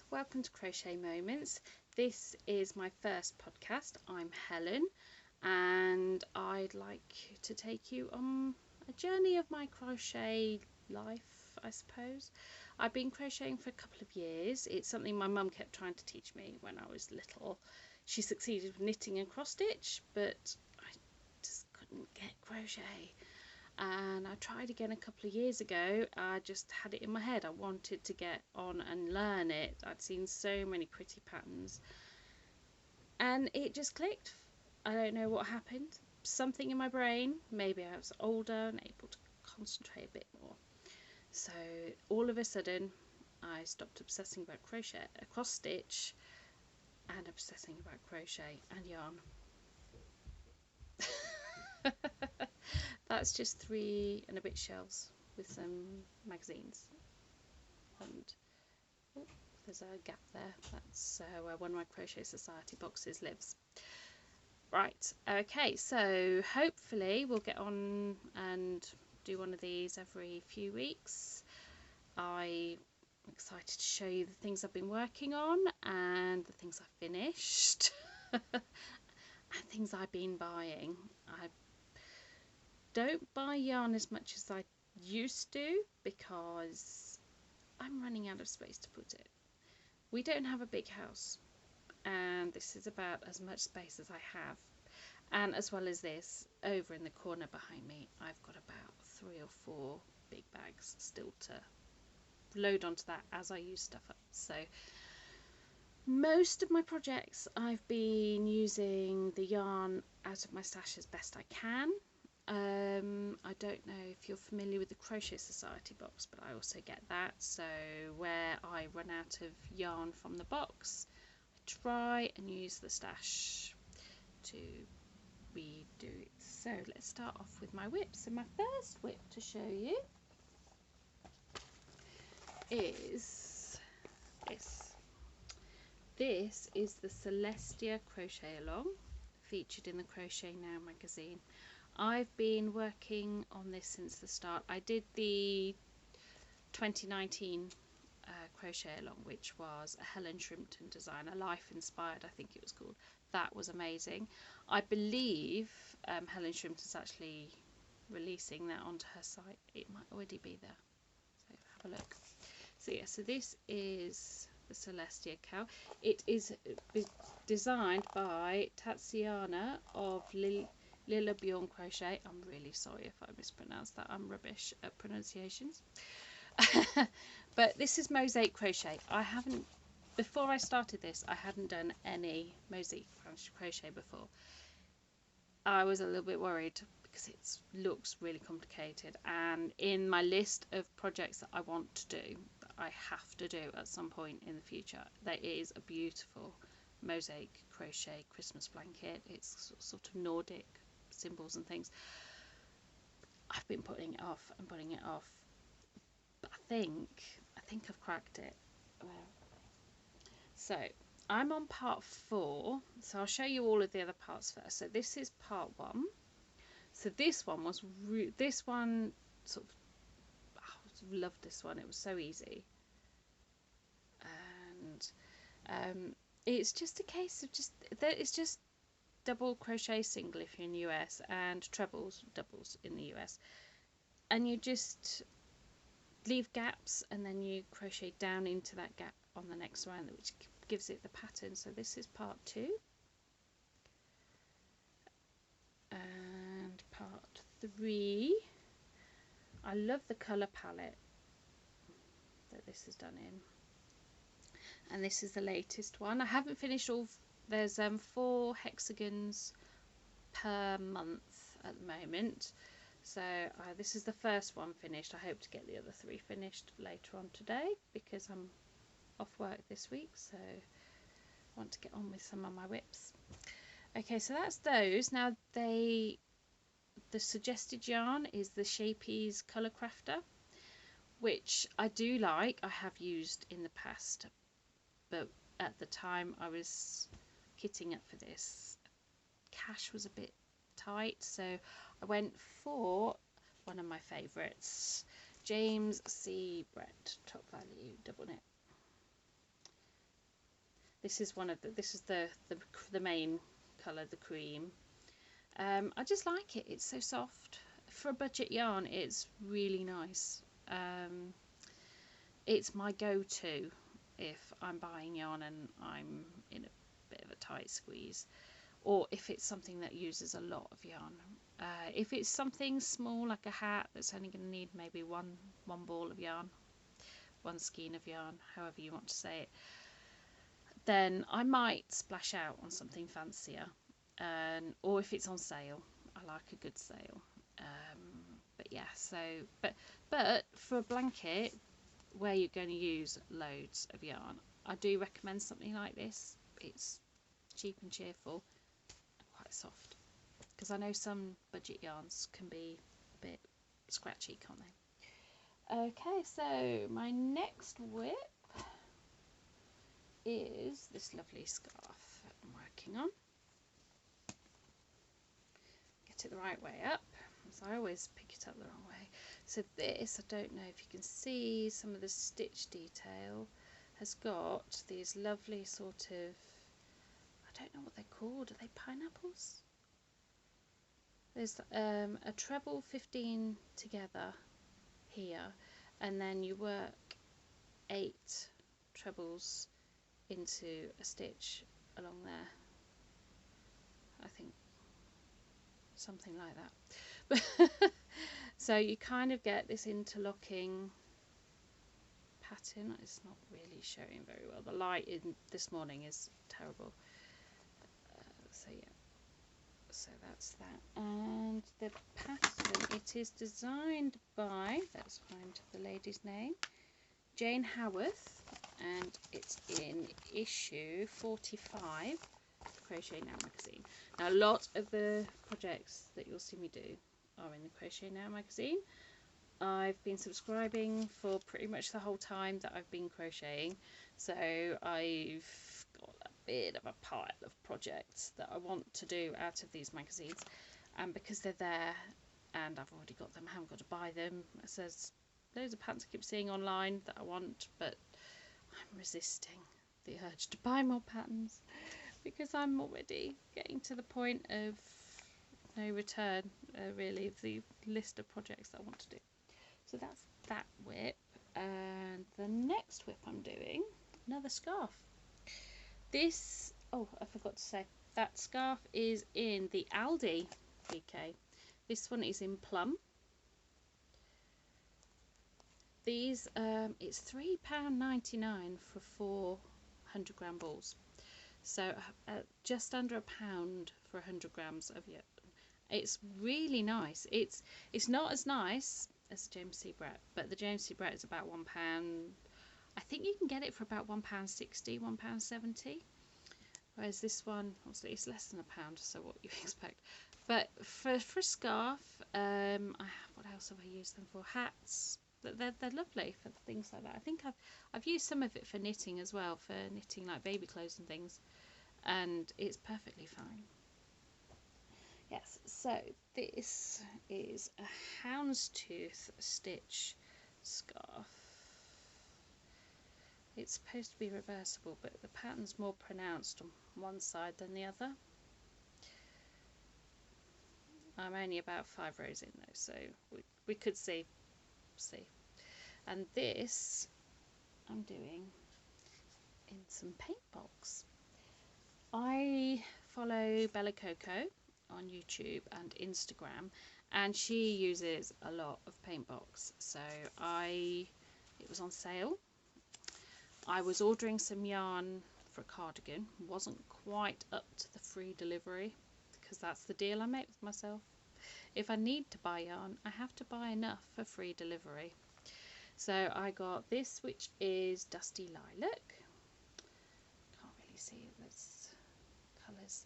welcome to Crochet Moments. This is my first podcast. I'm Helen and I'd like to take you on a journey of my crochet life, I suppose. I've been crocheting for a couple of years. It's something my mum kept trying to teach me when I was little. She succeeded with knitting and cross stitch, but I just couldn't get crochet. And I tried again a couple of years ago. I just had it in my head. I wanted to get on and learn it. I'd seen so many pretty patterns and it just clicked. I don't know what happened. Something in my brain. Maybe I was older and able to concentrate a bit more. So all of a sudden I stopped obsessing about crochet, cross stitch, and obsessing about crochet and yarn. That's just 3 and a bit shelves with some magazines, and oh, there's a gap there. That's where one of my Crochet Society boxes lives. Right, okay, so hopefully we'll get on and do one of these every few weeks. I'm excited to show you the things I've been working on and the things I've finished and things I've been buying. I don't buy yarn as much as I used to because I'm running out of space to put it. We don't have a big house and this is about as much space as I have, and as well as this, over in the corner behind me I've got about 3 or 4 big bags still to load onto that as I use stuff up. So most of my projects I've been using the yarn out of my stash as best I can. I don't know if you're familiar with the Crochet Society box, but I also get that. So where I run out of yarn from the box, I try and use the stash to redo it. So let's start off with my whip. So my first whip to show you is this. This is the Celestia Crochet Along, featured in the Crochet Now magazine. I've been working on this since the start. I did the 2019 Crochet Along, which was a Helen Shrimpton design, a life inspired, I think it was called. That was amazing. I believe Helen Shrimpton's actually releasing that onto her site. It might already be there, so have a look. So yeah, so this is the Celestia cow. It is designed by Tatiana of Lilla Bjorn Crochet. I'm really sorry if I mispronounced that. I'm rubbish at pronunciations. But this is mosaic crochet. Before I started this, I hadn't done any mosaic crochet before. I was a little bit worried because it looks really complicated, and in my list of projects that I want to do, that I have to do at some point in the future, there is a beautiful mosaic crochet Christmas blanket. It's sort of Nordic symbols and things. I've been putting it off and putting it off, but I think I've cracked it. So I'm on part 4, so I'll show you all of the other parts first. So this is part 1. So this one was sort of, I loved this one. It was so easy, and it's just a case of it's just double crochet single if you're in the US, and doubles in the US, and you just leave gaps and then you crochet down into that gap on the next round, which gives it the pattern. So this is part 2, and part 3. I love the colour palette that this is done in, and this is the latest one. I haven't finished all. There's 4 hexagons per month at the moment, so this is the first one finished. I hope to get the other 3 finished later on today because I'm off work this week, so I want to get on with some of my whips. Okay, so that's those. Now the suggested yarn is the Shapey's Colour Crafter, which I do like. I have used in the past, but at the time I was kitting up for this, cash was a bit tight, so I went for one of my favourites, James C. Brett Top Value Double Knit. This is the main colour, the cream. I just like it. It's so soft. For a budget yarn, it's really nice. It's my go-to if I'm buying yarn and I'm in a bit of a tight squeeze, or if it's something that uses a lot of yarn. If it's something small like a hat that's only going to need maybe one ball of yarn, one skein of yarn, however you want to say it, then I might splash out on something fancier. Or if it's on sale, I like a good sale. But yeah, so but for a blanket where you're going to use loads of yarn, I do recommend something like this. It's cheap and cheerful, quite soft, because I know some budget yarns can be a bit scratchy, can't they? Okay, so my next whip is this lovely scarf that I'm working on. Get it the right way up, so I always pick it up the wrong way. So this, I don't know if you can see some of the stitch detail, has got these lovely sort of, I don't know what they're called, are they pineapples? There's a treble 15 together here, and then you work 8 trebles into a stitch along there, I think, something like that. So you kind of get this interlocking pattern. It's not really showing very well. The light in this morning is terrible. So yeah, so that's that. And the pattern, it is designed by, let's find the lady's name, Jane Howarth, and it's in issue 45 of Crochet Now magazine. Now, a lot of the projects that you'll see me do are in the Crochet Now magazine. I've been subscribing for pretty much the whole time that I've been crocheting, so I've got a bit of a pile of projects that I want to do out of these magazines, and because they're there and I've already got them, I haven't got to buy them. It says loads of patterns I keep seeing online that I want, but I'm resisting the urge to buy more patterns because I'm already getting to the point of no return, really, of the list of projects that I want to do. So that's that whip, and the next whip I'm doing, another scarf. This, oh, I forgot to say, that scarf is in the Aldi DK. This one is in plum. These, it's £3.99 for 400 gram balls. So just under £1 for 100 grams of yarn. It's really nice. It's not as nice as the James C. Brett, but the James C. Brett is about £1. I think you can get it for about £1.60, £1.70. Whereas this one, obviously, it's less than £1, so what you expect. But for a scarf, what else have I used them for? Hats. They're lovely for things like that. I think I've used some of it for knitting as well, for knitting like baby clothes and things, and it's perfectly fine. Yes, so this is a houndstooth stitch scarf. It's supposed to be reversible, but the pattern's more pronounced on one side than the other. I'm only about 5 rows in though, so we could see. And this I'm doing in some paint box. I follow Bella Coco on YouTube and Instagram, and she uses a lot of paint box, so it was on sale. I was ordering some yarn for a cardigan, wasn't quite up to the free delivery, because that's the deal I make with myself. If I need to buy yarn, I have to buy enough for free delivery. So I got this, which is Dusty Lilac. Can't really see those colours.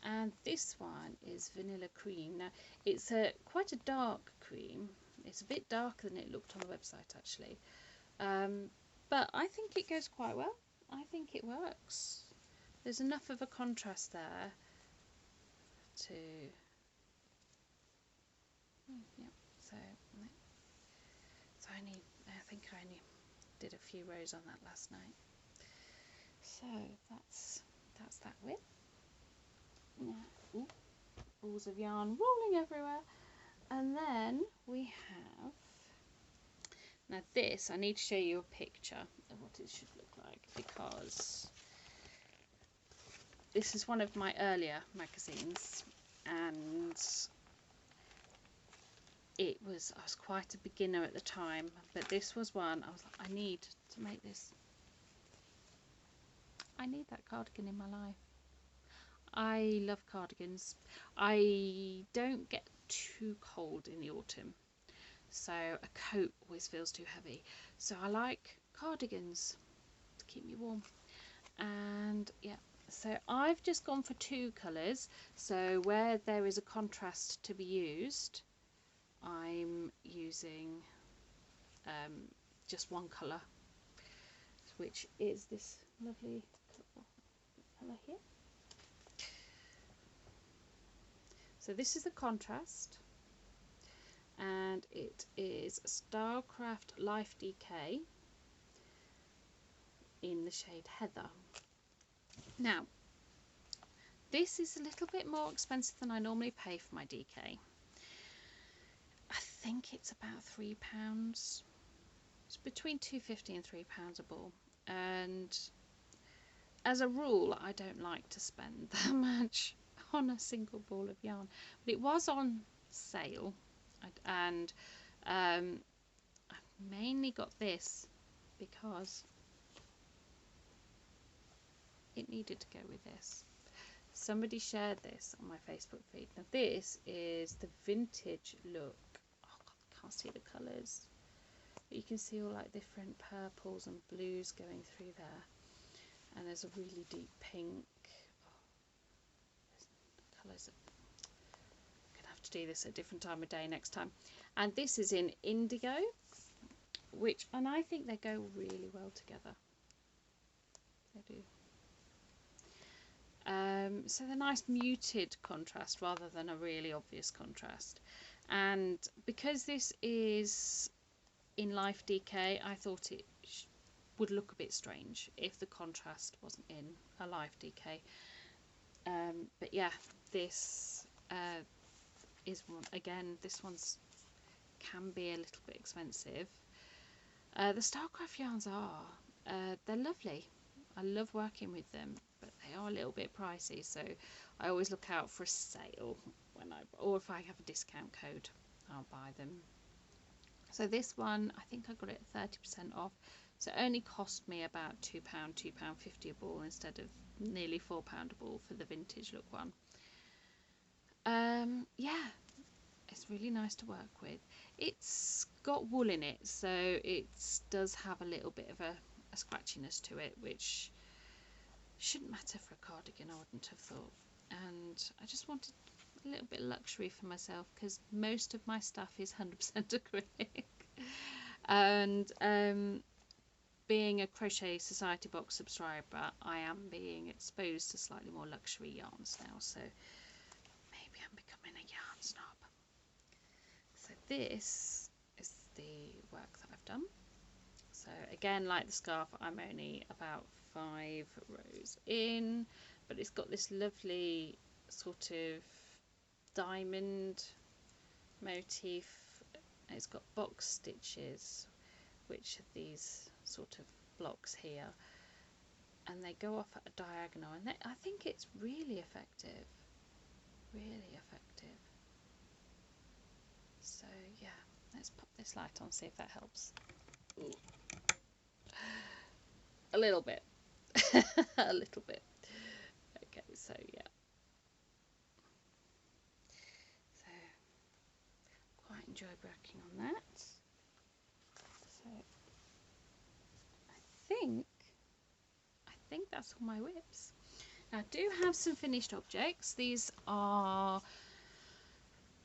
And this one is Vanilla Cream. Now, it's quite a dark cream. It's a bit darker than it looked on the website, actually. But I think it goes quite well. I think it works. There's enough of a contrast there to... yeah, so I think I only did a few rows on that last night. So So that's that width. Now, ooh, balls of yarn rolling everywhere. And then we have, now this, I need to show you a picture of what it should look like, because this is one of my earlier magazines, and I was quite a beginner at the time, but this was one I was like, I need to make this. I need that cardigan in my life. I love cardigans. I don't get too cold in the autumn, so a coat always feels too heavy. So I like cardigans to keep me warm. And yeah, so I've just gone for 2 colours. So where there is a contrast to be used, I'm using just 1 colour, which is this lovely colour here. So this is the contrast, and it is Starcraft Life DK in the shade Heather. Now, this is a little bit more expensive than I normally pay for my DK. I think it's about £3. It's between £2.50 and £3 a ball, and as a rule I don't like to spend that much on a single ball of yarn, but it was on sale, and I mainly got this because it needed to go with this. Somebody shared this on my Facebook feed. Now this is the vintage look. Oh God, I can't see the colours, but you can see all like different purples and blues going through there, and there's a really deep pink. Colours. I'm gonna have to do this at a different time of day next time. And this is in indigo, and I think they go really well together. They do. So the nice muted contrast rather than a really obvious contrast. And because this is in Life DK, I thought it would look a bit strange if the contrast wasn't in a Life DK. But yeah, this is one, again, this one's can be a little bit expensive. The Starcraft yarns they're lovely. I love working with them, but they are a little bit pricey, so I always look out for a sale or if I have a discount code, I'll buy them. So this one, I think I got it at 30% off, so it only cost me about £2, £2.50 a ball instead of nearly £4 a ball for the vintage look one. Yeah, it's really nice to work with. It's got wool in it, so it does have a little bit of a scratchiness to it, which shouldn't matter for a cardigan, I wouldn't have thought. And I just wanted a little bit of luxury for myself, because most of my stuff is 100% acrylic. And being a Crochet Society box subscriber, I am being exposed to slightly more luxury yarns now, so maybe I'm becoming a yarn snob. So this is the work that I've done. So again, like the scarf, I'm only about 5 rows in, but it's got this lovely sort of diamond motif. It's got box stitches, which are these sort of blocks here, and they go off at a diagonal, and I think it's really effective, really effective. So yeah, let's pop this light on, see if that helps. Ooh. A little bit. A little bit. Okay, so yeah, so quite enjoy working on that. So I think that's all my whips. Now I do have some finished objects. These are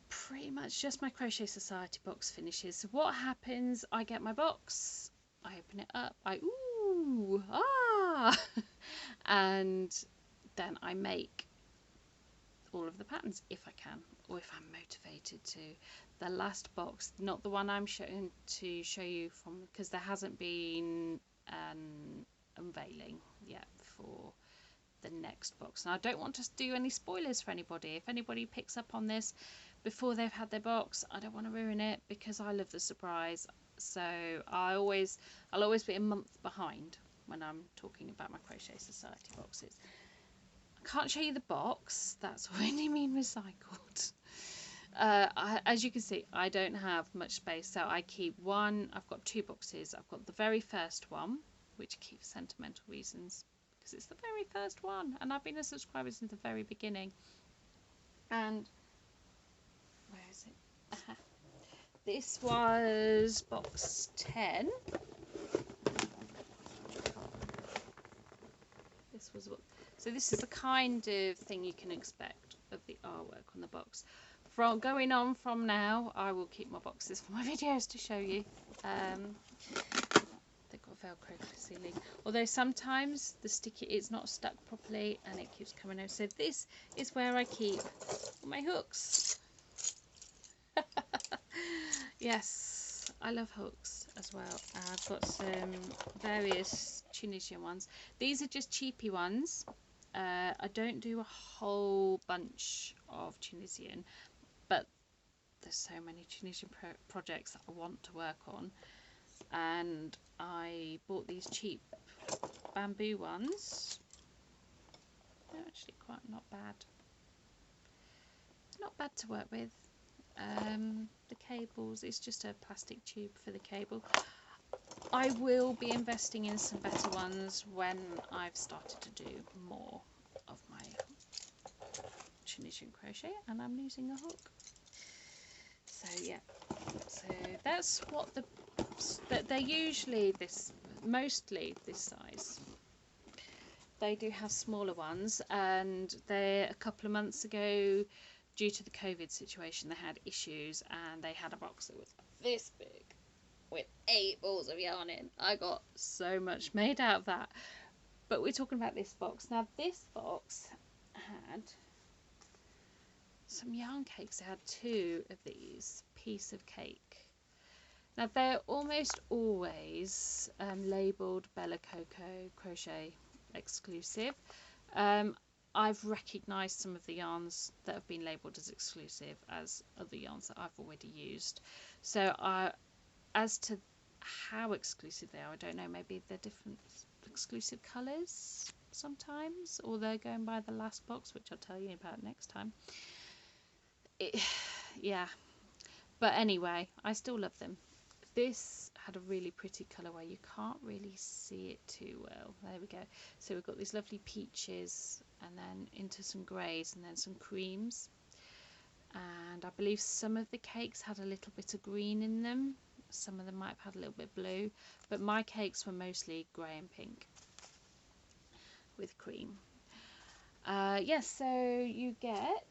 pretty much just my Crochet Society box finishes. So what happens, I get my box, I open it up, and then I make all of the patterns if I can, or if I'm motivated to. The last box, not the one I'm showing you from, because there hasn't been an unveiling yet for the next box. And I don't want to do any spoilers for anybody. If anybody picks up on this before they've had their box, I don't want to ruin it, because I love the surprise. So I'll always be a month behind when I'm talking about my Crochet Society boxes. I can't show you the box, that's already been recycled. As you can see, I don't have much space, so I keep one. I've got two boxes. I've got the very first one, which I keep for sentimental reasons, because it's the very first one, and I've been a subscriber since the very beginning. And where is it? This was box 10. So this is the kind of thing you can expect of the artwork on the box. From going on from now, I will keep my boxes for my videos to show you. They've got Velcro sealing, although sometimes the sticky it's not stuck properly and it keeps coming out. So this is where I keep my hooks. Yes, I love hooks as well. I've got some various Tunisian ones. These are just cheapy ones. I don't do a whole bunch of Tunisian, but there's so many Tunisian projects that I want to work on, and I bought these cheap bamboo ones. They're actually quite not bad to work with. The cables, it's just a plastic tube for the cable. I will be investing in some better ones when I've started to do more of my Tunisian crochet and I'm using a hook. So yeah, so that's what they're usually mostly this size. They do have smaller ones, and a couple of months ago, due to the COVID situation, they had issues and they had a box that was this big with 8 balls of yarn in. I got so much made out of that. But we're talking about this box. Now this box had some yarn cakes. It had 2 of these piece of cake. Now they're almost always labelled Bella Coco Crochet Exclusive. I've recognised some of the yarns that have been labelled as exclusive as other yarns that I've already used. So as to how exclusive they are, I don't know. Maybe they're different exclusive colours sometimes, or they're going by the last box, which I'll tell you about next time. Yeah, but anyway, I still love them. This had a really pretty colourway. You can't really see it too well. There we go. So we've got these lovely peaches, and then into some greys, and then some creams. And I believe some of the cakes had a little bit of green in them. Some of them might have had a little bit of blue, but my cakes were mostly grey and pink with cream. Yes, so you get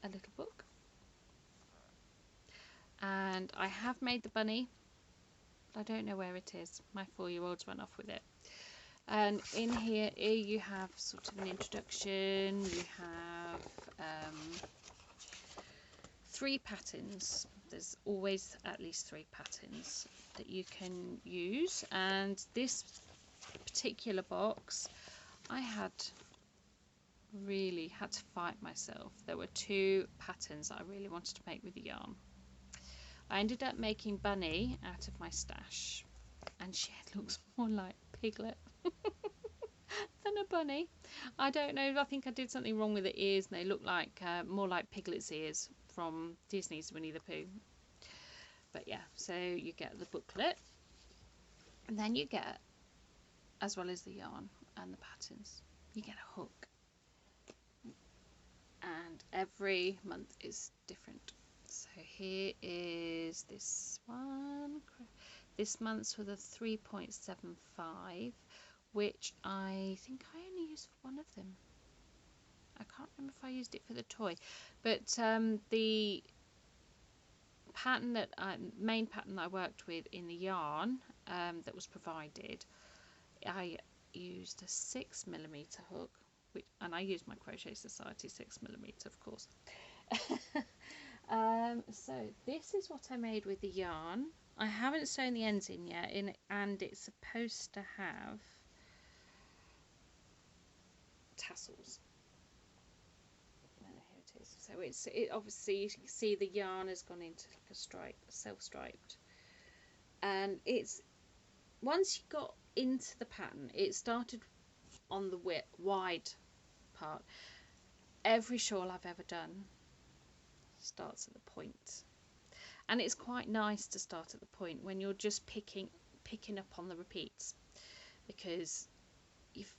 a little book, and I have made the bunny, but I don't know where it is. My 4-year-old's run off with it. And in here you have sort of an introduction. You have 3 patterns. There's always at least 3 patterns that you can use, and this particular box I really had to fight myself. There were 2 patterns that I really wanted to make with the yarn. I ended up making Bunny out of my stash, and she looks more like Piglet than a bunny. I don't know, I think I did something wrong with the ears, and they look like more like Piglet's ears from Disney's Winnie the Pooh. But yeah, so you get the booklet, and then you get, as well as the yarn and the patterns, you get a hook. And every month is different. So here is this one. This month's for the 3.75, which I think I only used for one of them. I can't remember if I used it for the toy, but the pattern that main pattern that I worked with in the yarn that was provided, I used a 6mm hook, and I used my Crochet Society 6mm, of course. So this is what I made with the yarn. I haven't sewn the ends in yet, and it's supposed to have tassels. Here it is. So it obviously, you can see the yarn has gone into like a stripe, self-striped, and it's, once you got into the pattern, it started on the wide part. Every shawl I've ever done starts at the point, and it's quite nice to start at the point when you're just picking up on the repeats, because you've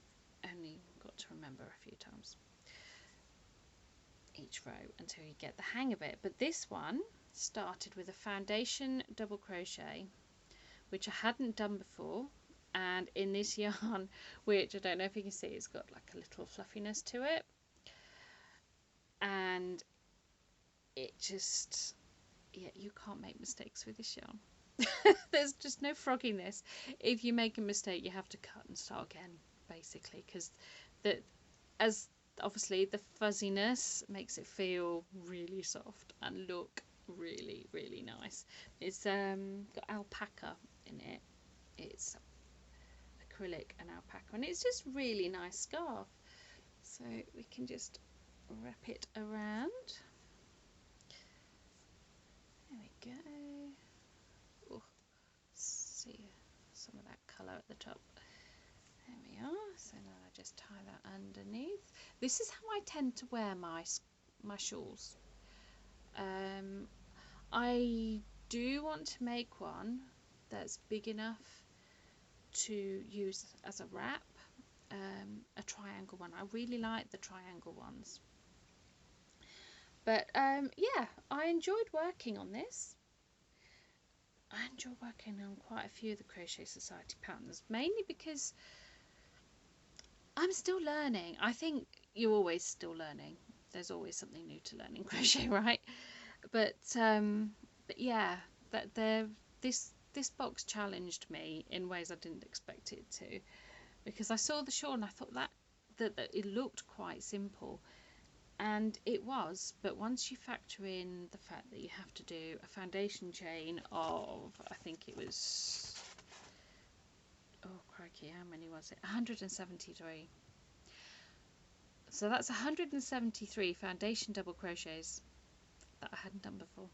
only got to remember a few times each row until you get the hang of it. But this one started with a foundation double crochet, which I hadn't done before, and in this yarn, which I don't know if you can see, it's got like a little fluffiness to it, and it just, yeah, you can't make mistakes with this yarn. There's just no frogginess. If you make a mistake, you have to cut and start again, basically, because as obviously the fuzziness makes it feel really soft and look really, really nice. It's got alpaca in it. It's acrylic and alpaca, and it's just really nice scarf. So we can just wrap it around. There we go. Oh, see some of that colour at the top. There we are. So now I just tie that underneath. This is how I tend to wear my shawls. I do want to make one that's big enough to use as a wrap, a triangle one. I really like the triangle ones. But yeah, I enjoyed working on this. I enjoy working on quite a few of the Crochet Society patterns, mainly because I'm still learning. I think you're always still learning. There's always something new to learn in crochet, right? But yeah, this box challenged me in ways I didn't expect it to, because I saw the shawl and I thought that it looked quite simple, and it was. But once you factor in the fact that you have to do a foundation chain of, I think it was, oh crikey, how many was it? 173. So that's 173 foundation double crochets that I hadn't done before.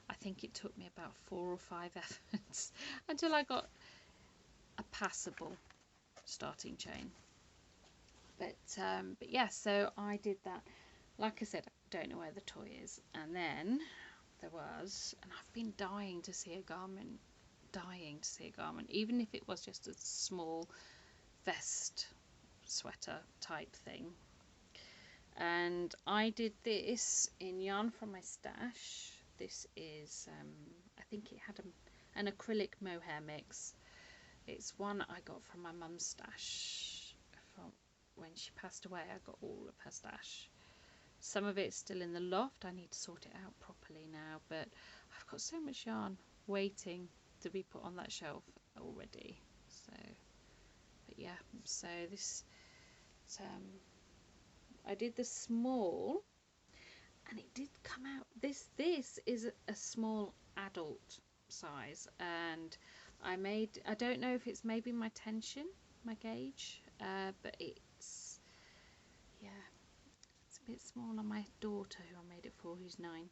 I think it took me about 4 or 5 efforts until I got a passable starting chain. But yeah, so I did that. Like I said, I don't know where the toy is. And then there was, and I've been dying to see a garment, even if it was just a small vest sweater type thing. And I did this in yarn from my stash. This is, I think it had an acrylic mohair mix. It's one I got from my mum's stash from when she passed away. I got all of her stash. Some of it's still in the loft. I need to sort it out properly now, but I've got so much yarn waiting to be put on that shelf already. So, but yeah, so this, I did the small, and it did come out. This is a small adult size, and I don't know if it's maybe my tension, my gauge, but it's, yeah, it's a bit small on my daughter, who I made it for, who's 9.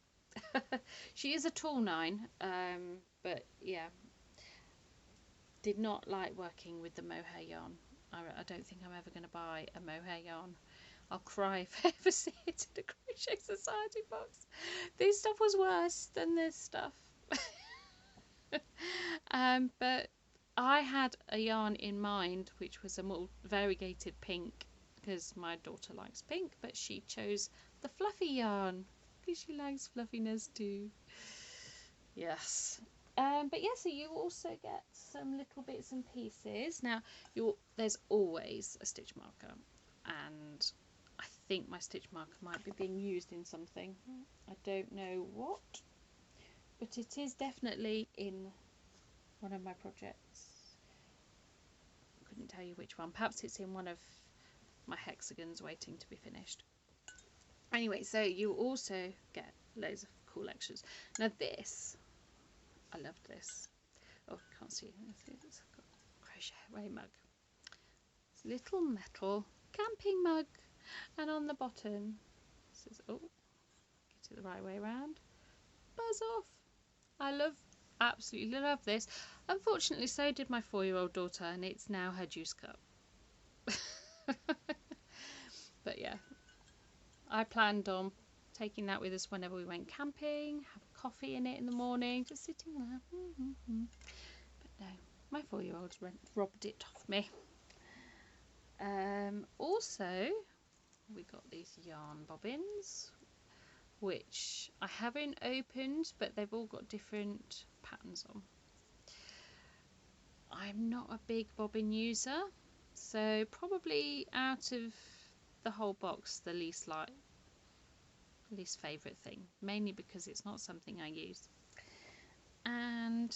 She is a tall 9, but yeah, did not like working with the mohair yarn. I don't think I'm ever going to buy a mohair yarn. I'll cry if I ever see it in a Crochet Society box. This stuff was worse than this stuff. But I had a yarn in mind which was a more variegated pink, because my daughter likes pink, but she chose the fluffy yarn because she likes fluffiness too. Yes. But yeah, so you also get some little bits and pieces. Now, there's always a stitch marker, and I think my stitch marker might be being used in something. I don't know what, but it is definitely in one of my projects. Couldn't tell you which one. Perhaps it's in one of my hexagons waiting to be finished. Anyway, so you also get loads of cool extras. Now this, I loved this. Oh, can't see. It's got a crochet away mug. It's a little metal camping mug, and on the bottom it says, oh, get it the right way around. Buzz off. Absolutely love this. Unfortunately, so did my 4-year-old daughter, and it's now her juice cup. But yeah, I planned on taking that with us whenever we went camping, have a coffee in it in the morning, just sitting there. But no, my 4-year-old robbed it off me. Also, we got these yarn bobbins, which I haven't opened, but they've all got different patterns on. I'm not a big bobbin user, so probably out of the whole box, the least favourite thing, mainly because it's not something I use. And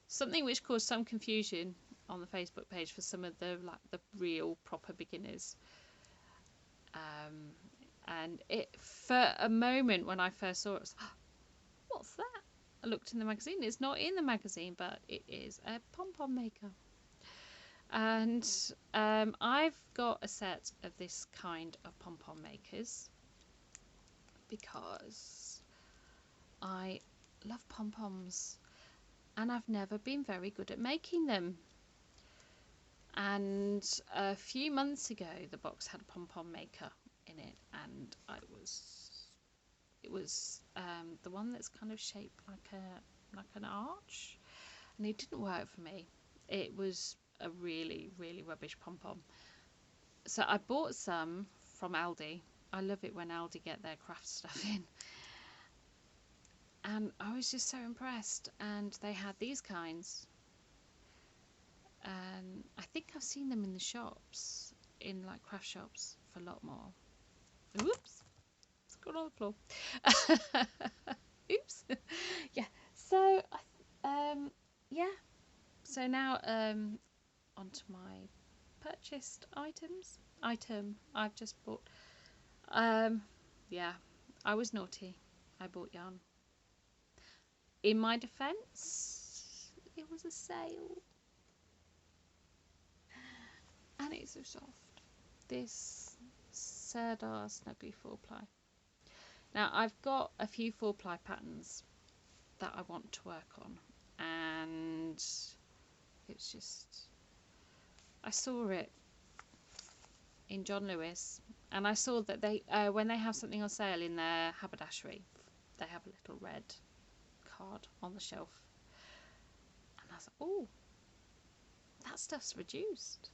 something which caused some confusion on the Facebook page for some of the real proper beginners. And it, for a moment when I first saw it, I was like, what's that? I looked in the magazine. It's not in the magazine, but it is a pom-pom maker. And I've got a set of this kind of pom-pom makers because I love pom-poms, and I've never been very good at making them. And a few months ago, the box had a pom-pom maker in it, and it was the one that's kind of shaped like an arch, and it didn't work for me. It was a really rubbish pom-pom. So I bought some from Aldi. I love it when Aldi get their craft stuff in, and I was just so impressed. And they had these kinds, and I think I've seen them in the shops, in like craft shops, for a lot more. Whoops, it's gone on the floor. Oops. Yeah, so yeah, so now onto my purchased item I've just bought. Yeah, I was naughty. I bought yarn. In my defense, it was a sale, and it's so soft. This Sirdar Snugly 4-ply. Now I've got a few 4-ply patterns that I want to work on, and it's just, I saw it in John Lewis, and I saw that they when they have something on sale in their haberdashery, they have a little red card on the shelf, and I was like, oh, that stuff's reduced.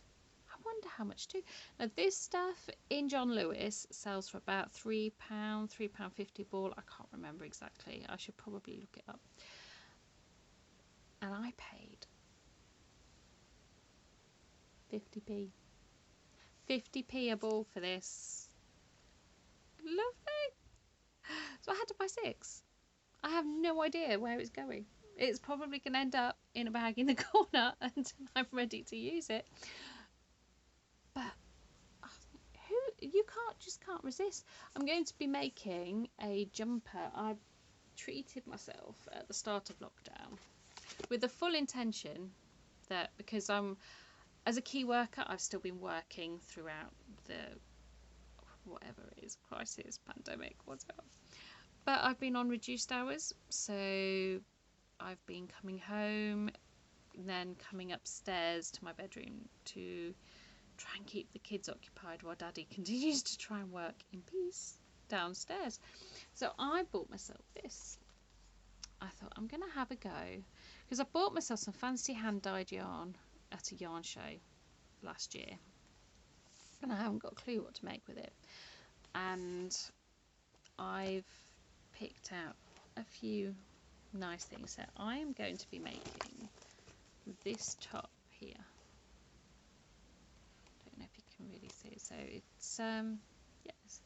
I wonder how much too. Now this stuff in John Lewis sells for about £3, £3.50 ball. I can't remember exactly. I should probably look it up. And I paid 50p. 50p a ball for this. Lovely. So I had to buy 6. I have no idea where it's going. It's probably going to end up in a bag in the corner until I'm ready to use it. But you can't resist. I'm going to be making a jumper. I treated myself at the start of lockdown with the full intention that, because as a key worker, I've still been working throughout the whatever it is, crisis, pandemic, whatever. But I've been on reduced hours, so I've been coming home, then coming upstairs to my bedroom to try and keep the kids occupied while Daddy continues to try and work in peace downstairs. So I bought myself this. I thought I'm going to have a go, because I bought myself some fancy hand-dyed yarn at a yarn show last year, and I haven't got a clue what to make with it. And I've picked out a few nice things. So I am going to be making this top here. Don't know if you can really see it. So it's yes.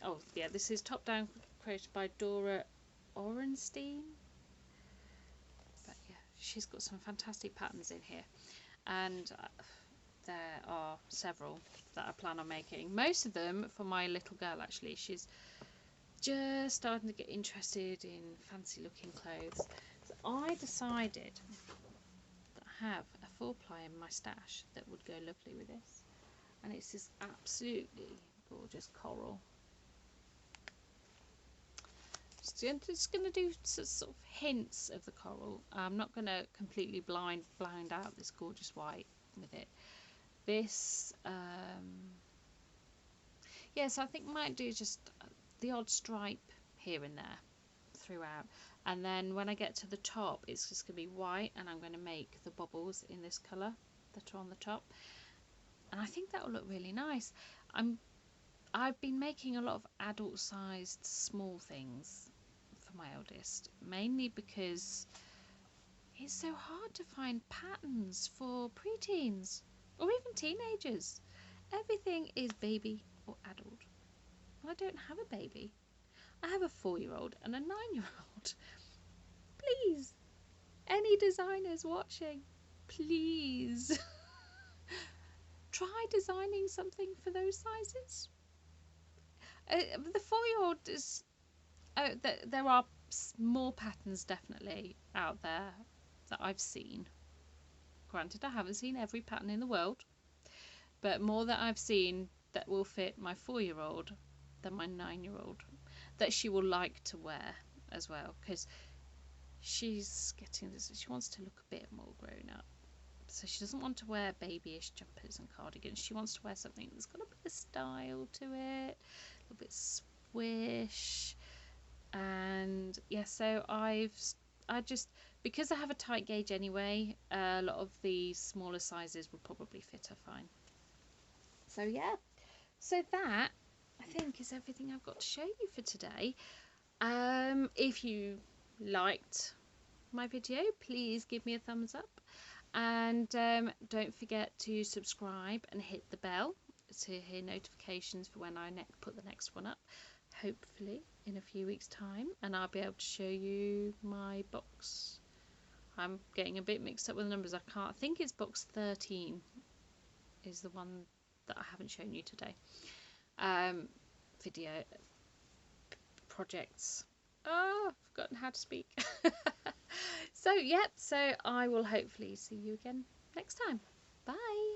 Oh yeah, this is top down crochet by Dora Orenstein. But yeah, she's got some fantastic patterns in here, and there are several that I plan on making. Most of them for my little girl, actually. She's just starting to get interested in fancy looking clothes. So I decided that I have a 4-ply in my stash that would go lovely with this, and it's this absolutely gorgeous coral. Just going to do sort of hints of the coral. I'm not going to completely blind out this gorgeous white with it. This, yes, I think might do just the odd stripe here and there throughout, and then when I get to the top it's just going to be white, and I'm going to make the bubbles in this colour that are on the top, and I think that will look really nice. I've been making a lot of adult sized small things for my eldest, mainly because it's so hard to find patterns for preteens or even teenagers. Everything is baby or adult. I don't have a baby. I have a 4-year-old and a 9-year-old. Please, any designers watching, please try designing something for those sizes. The 4-year-old is, there are more patterns definitely out there that I've seen. Granted, I haven't seen every pattern in the world, but more that I've seen that will fit my 4-year-old than my 9-year-old, that she will like to wear as well, because she's getting this, she wants to look a bit more grown up, so she doesn't want to wear babyish jumpers and cardigans. She wants to wear something that's got a bit of style to it, a little bit swish. And yeah, so I just, because I have a tight gauge anyway, a lot of the smaller sizes will probably fit her fine. So yeah, so that I think is everything I've got to show you for today. If you liked my video, please give me a thumbs up, and don't forget to subscribe and hit the bell to hear notifications for when I put the next one up, hopefully in a few weeks time, and I'll be able to show you my box. I'm getting a bit mixed up with the numbers. I think it's box 13 is the one that I haven't shown you today. Video projects. Oh, I've forgotten how to speak. So, yep, so I will hopefully see you again next time. Bye.